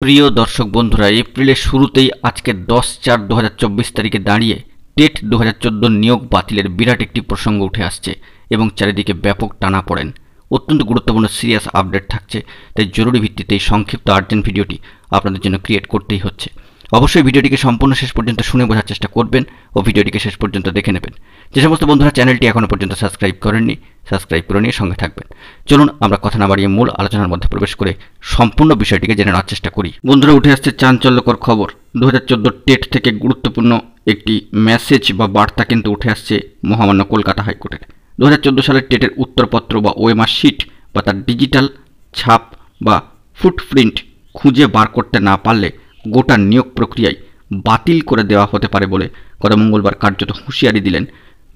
প্রিয় দর্শক বন্ধুরা, এপ্রিলের শুরুতেই আজকে 10/4/2024 তারিখে দাঁড়িয়ে টেট 2014 নিয়োগ বাতিলের বিরাট একটি প্রসঙ্গ উঠে আসছে এবং চারিদিকে ব্যাপক টানাপোড়েন। অত্যন্ত গুরুত্বপূর্ণ সিরিয়াস আপডেট থাকছে, তাই জরুরি ভিত্তিতে এই সংক্ষিপ্ত আর্জেন্ট ভিডিওটি আপনাদের জন্য ক্রিয়েট করতেই হচ্ছে। অবশ্যই ভিডিওটিকে সম্পূর্ণ শেষ পর্যন্ত শুনে বোঝার চেষ্টা করবেন ও ভিডিওটিকে শেষ পর্যন্ত দেখে নেবেন। যে সমস্ত বন্ধুরা চ্যানেলটি এখনও পর্যন্ত সাবস্ক্রাইব করেননি, সাবস্ক্রাইব করে নিয়ে সঙ্গে থাকবেন। চলুন আমরা কথা না বাড়িয়ে মূল আলোচনার মধ্যে প্রবেশ করে সম্পূর্ণ বিষয়টিকে জেনে নেওয়ার চেষ্টা করি। বন্ধুরা, উঠে আসছে চাঞ্চল্যকর খবর। 2014 টেট থেকে গুরুত্বপূর্ণ একটি মেসেজ বা বার্তা কিন্তু উঠে আসছে মহামান্য কলকাতা হাইকোর্টের। 2014 সালের টেটের উত্তরপত্র বা ওএমআর শিট বা তার ডিজিটাল ছাপ বা ফুটপ্রিন্ট খুঁজে বার করতে না পারলে গোটা নিয়োগ প্রক্রিয়ায় বাতিল করে দেওয়া হতে পারে বলে গত মঙ্গলবার কার্যত হুঁশিয়ারি দিলেন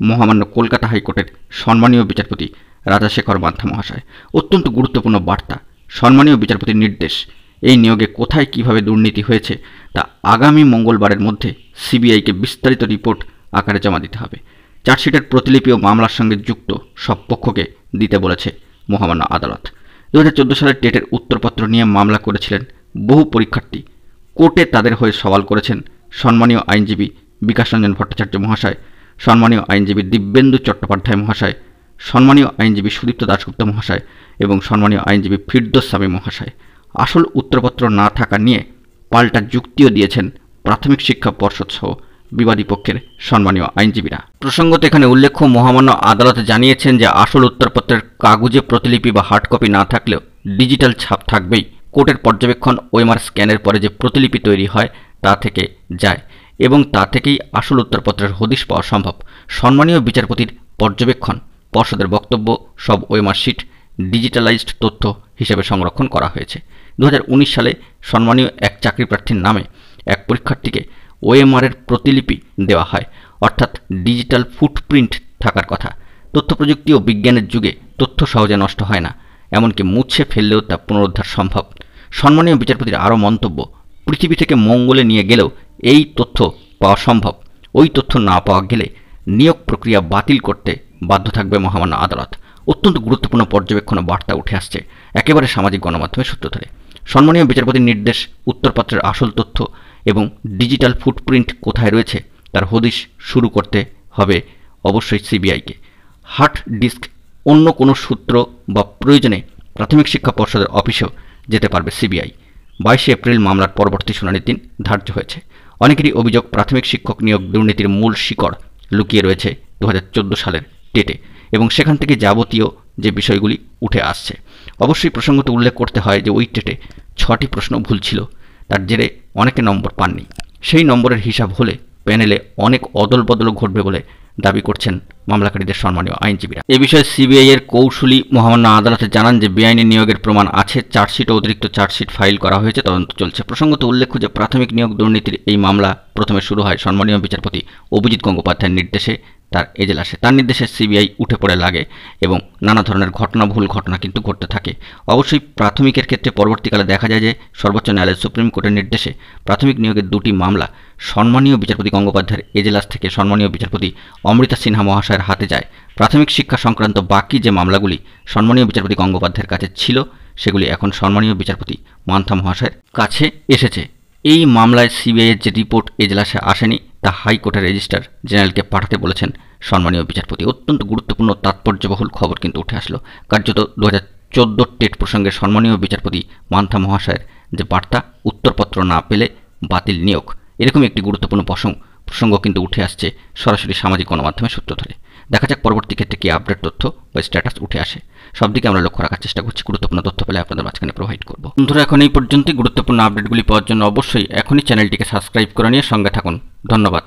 মহামান্য কলকাতা হাইকোর্টের সম্মানীয় বিচারপতি রাজাশেখর মান্থা মহাশয়। অত্যন্ত গুরুত্বপূর্ণ বার্তা, সম্মানীয় বিচারপতির নির্দেশ। এই নিয়োগে কোথায় কিভাবে দুর্নীতি হয়েছে তা আগামী মঙ্গলবারের মধ্যে সিবিআইকে বিস্তারিত রিপোর্ট আকারে জমা দিতে হবে। চার্জশিটের প্রতিলিপি ও মামলার সঙ্গে যুক্ত সব পক্ষকে দিতে বলেছে মহামান্য আদালত। 2014 সালের টেটের উত্তরপত্র নিয়ে মামলা করেছিলেন বহু পরীক্ষার্থী। কোর্টে তাদের হয়ে সওয়াল করেছেন সম্মানীয় আইনজীবী বিকাশ রঞ্জন ভট্টাচার্য মহাশয়, সম্মানীয় আইনজীবী দিব্যেন্দু চট্টোপাধ্যায় মহাশয়, সম্মানীয় আইনজীবী সুদীপ্ত দাশগুপ্ত মহাশয় এবং সম্মানীয় আইনজীবী ফিরদৌস সামি মহাশয়। আসল উত্তরপত্র না থাকা নিয়ে পাল্টা যুক্তিও দিয়েছেন প্রাথমিক শিক্ষা পর্ষদ সহ বিবাদী পক্ষের সম্মানীয় আইনজীবীরা। প্রসঙ্গত এখানে উল্লেখ্য, মহামান্য আদালত জানিয়েছেন যে আসল উত্তরপত্রের কাগজে প্রতিলিপি বা হার্ড কপি না থাকলেও ডিজিটাল ছাপ থাকবেই। কোর্টের পর্যবেক্ষণ ওএমআর স্ক্যানের পরে যে প্রতিলিপি তৈরি হয় তা থেকে যায় এবং তা থেকেই আসল উত্তরপত্রের হদিশ পাওয়া সম্ভব। সম্মানীয় বিচারপতির পর্যবেক্ষণ পর্ষদের বক্তব্য, সব ওএমআর শিট ডিজিটালাইজড তথ্য হিসেবে সংরক্ষণ করা হয়েছে। 2019 সালে সম্মানীয় এক চাকরি প্রার্থীর নামে এক পরীক্ষার্থীকে ওএমআরের প্রতিলিপি দেওয়া হয়, অর্থাৎ ডিজিটাল ফুটপ্রিন্ট থাকার কথা। তথ্য প্রযুক্তি ও বিজ্ঞানের যুগে তথ্য সহজে নষ্ট হয় না, এমনকি মুছে ফেললেও তা পুনরুদ্ধার সম্ভব। সম্মানীয় বিচারপতির আরও মন্তব্য, পৃথিবী থেকে মঙ্গলে নিয়ে গেলেও এই তথ্য পাওয়া সম্ভব। ওই তথ্য না পাওয়া গেলে নিয়োগ প্রক্রিয়া বাতিল করতে বাধ্য থাকবে মহামান্য আদালত। অত্যন্ত গুরুত্বপূর্ণ পর্যবেক্ষণ ও বার্তা উঠে আসছে একেবারে সামাজিক গণমাধ্যমের সূত্র ধরে। সম্মানীয় বিচারপতির নির্দেশ, উত্তরপত্রের আসল তথ্য এবং ডিজিটাল ফুটপ্রিন্ট কোথায় রয়েছে তার হদিশ শুরু করতে হবে অবশ্যই সিবিআইকে। হার্ড ডিস্ক অন্য কোনো সূত্র বা প্রয়োজনে প্রাথমিক শিক্ষা পর্ষদের অফিসেও যেতে পারবে সিবিআই। 22 এপ্রিল মামলার পরবর্তী শুনানির দিন ধার্য হয়েছে। অনেকেরই অভিযোগ, প্রাথমিক শিক্ষক নিয়োগ দুর্নীতির মূল শিকড় লুকিয়ে রয়েছে 2014 সালের টেটে এবং সেখান থেকে যাবতীয় যে বিষয়গুলি উঠে আসছে। অবশ্যই প্রসঙ্গত উল্লেখ করতে হয় যে ওই টেটে 6টি প্রশ্ন ভুল ছিল, তার জেরে অনেকে নম্বর পাননি। সেই নম্বরের হিসাব হলে প্যানেলে অনেক অদল বদলও ঘটবে বলে দাবি করছেন মামলাকারীদের সম্মানীয় আইনজীবীরা। এ বিষয়ে সিবিআই এর কৌশলী মহামান্য আদালতে জানান যে বেআইনি নিয়োগের প্রমাণ আছে, চার্জশিট ও অতিরিক্ত চার্জশিট ফাইল করা হয়েছে, তদন্ত চলছে। প্রসঙ্গত উল্লেখ্য যে প্রাথমিক নিয়োগ দুর্নীতির এই মামলা প্রথমে শুরু হয় সম্মানীয় বিচারপতি অভিজিৎ গঙ্গোপাধ্যায়ের নির্দেশে তার এজলাসে। তার নির্দেশে সিবিআই উঠে পড়ে লাগে এবং নানা ধরনের ভুল ঘটনা কিন্তু ঘটতে থাকে। অবশ্যই প্রাথমিকের ক্ষেত্রে পরবর্তীকালে দেখা যায় যে সর্বোচ্চ ন্যায়ালয় সুপ্রিম কোর্টের নির্দেশে প্রাথমিক নিয়োগের 2টি মামলা সম্মানীয় বিচারপতি গঙ্গোপাধ্যায়ের এজলাস থেকে সম্মানীয় বিচারপতি অমৃতা সিনহা মহাশয়ের হাতে যায়। প্রাথমিক শিক্ষা সংক্রান্ত বাকি যে মামলাগুলি সম্মানীয় বিচারপতি গঙ্গোপাধ্যায়ের কাছে ছিল সেগুলি এখন সম্মানীয় বিচারপতি মান্থা মহাশয়ের কাছে এসেছে। এই মামলায় সিবিআইয়ের যে রিপোর্ট এজলাসে আসেনি তা হাইকোর্টের রেজিস্ট্রার জেনারেলকে পাঠাতে বলেছেন সম্মানীয় বিচারপতি। অত্যন্ত গুরুত্বপূর্ণ তাৎপর্যবহুল খবর কিন্তু উঠে আসলো। কার্যত 2014 টেট প্রসঙ্গে সম্মানীয় বিচারপতি মান্থা মহাশয়ের যে বার্তা, উত্তরপত্র না পেলে বাতিল নিয়োগ, এরকম একটি গুরুত্বপূর্ণ প্রসঙ্গ কিন্তু উঠে আসছে সরাসরি সামাজিক গণমাধ্যমের সূত্র ধরে। দেখা যাক পরবর্তী ক্ষেত্রে কি আপডেট তথ্য বা স্ট্যাটাস উঠে আসে। সব দিকে আমরা লক্ষ্য রাখার চেষ্টা করছি, গুরুত্বপূর্ণ তথ্য পেলে আপনাদের মাঝখানে প্রোভাইড করব। বন্ধুরা, এখন এই পর্যন্তই। গুরুত্বপূর্ণ আপডেটগুলি পাওয়ার জন্য অবশ্যই এখনই চ্যানেলটিকে সাবস্ক্রাইব করে নিয়ে সঙ্গে থাকুন। ধন্যবাদ।